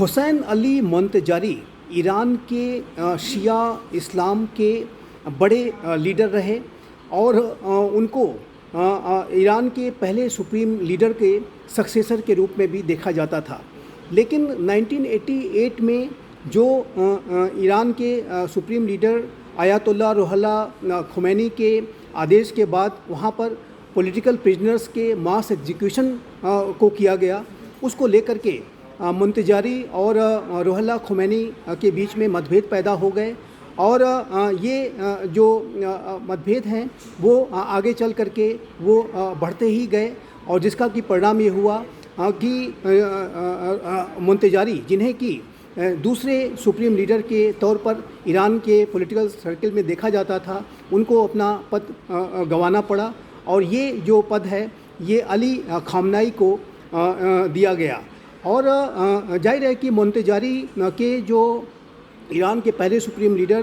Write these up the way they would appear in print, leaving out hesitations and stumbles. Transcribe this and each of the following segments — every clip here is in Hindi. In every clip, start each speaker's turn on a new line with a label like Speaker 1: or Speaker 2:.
Speaker 1: हुसैन अली मोंतजारी ईरान के शिया इस्लाम के बड़े लीडर रहे और उनको ईरान के पहले सुप्रीम लीडर के सक्सेसर के रूप में भी देखा जाता था। लेकिन 1988 में जो ईरान के supreme leader Ayatollah Ruhollah Khomeini के आदेश के बाद वहाँ पर पॉलिटिकल प्रिजनर्स के मास एग्जीक्यूशन को किया गया, उसको लेकर के मोंतजारी और रूहुल्लाह खुमैनी के बीच में मतभेद पैदा हो गए और ये जो मतभेद हैं वो आगे चल करके वो बढ़ते ही गए और जिसका कि परिणाम ये हुआ कि मोंतजारी, जिन्हें कि दूसरे सुप्रीम लीडर के तौर पर ईरान के पॉलिटिकल सर्कल में देखा जाता था, उनको अपना पद गंवाना पड़ा और ये जो पद है ये अली खामनाई को दिया गया। और जाहिर है कि मोंतजारी के जो ईरान के पहले सुप्रीम लीडर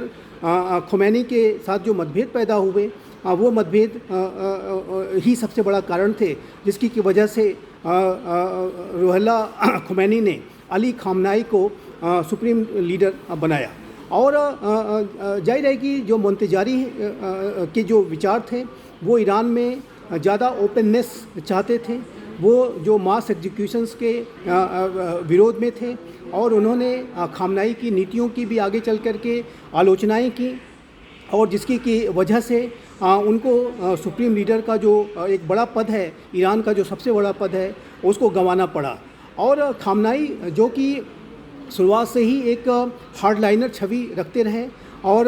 Speaker 1: खुमैनी के साथ जो मतभेद पैदा हुए वो मतभेद ही सबसे बड़ा कारण थे जिसकी की वजह से रूहुल्लाह खुमैनी ने अली खामनाई को सुप्रीम लीडर बनाया। और जाहिर है कि जो मोंतजारी के जो विचार थे वो ईरान में ज़्यादा ओपननेस चाहते थे, वो जो मास एग्जीक्यूशंस के विरोध में थे और उन्होंने खामनाई की नीतियों की भी आगे चल कर के आलोचनाएं की और जिसकी की वजह से उनको सुप्रीम लीडर का जो एक बड़ा पद है, ईरान का जो सबसे बड़ा पद है, उसको गंवाना पड़ा। और खामनाई जो कि शुरुआत से ही एक हार्डलाइनर छवि रखते रहे और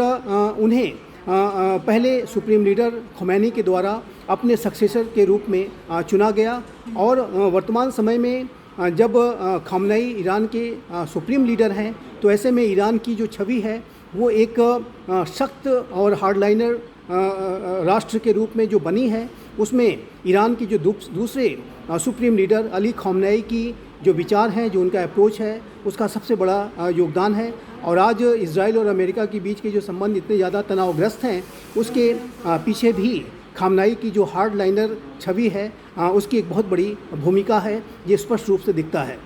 Speaker 1: उन्हें पहले सुप्रीम लीडर खुमैनी के द्वारा अपने सक्सेसर के रूप में चुना गया और वर्तमान समय में जब खामनाई ईरान के सुप्रीम लीडर हैं तो ऐसे में ईरान की जो छवि है वो एक सख्त और हार्डलाइनर राष्ट्र के रूप में जो बनी है, उसमें ईरान की जो दूसरे सुप्रीम लीडर अली खामनाई की जो विचार हैं, जो उनका अप्रोच है, उसका सबसे बड़ा योगदान है। और आज इजराइल और अमेरिका के बीच के जो संबंध इतने ज़्यादा तनावग्रस्त हैं, उसके पीछे भी खामनाई की जो हार्डलाइनर छवि है उसकी एक बहुत बड़ी भूमिका है, ये स्पष्ट रूप से दिखता है।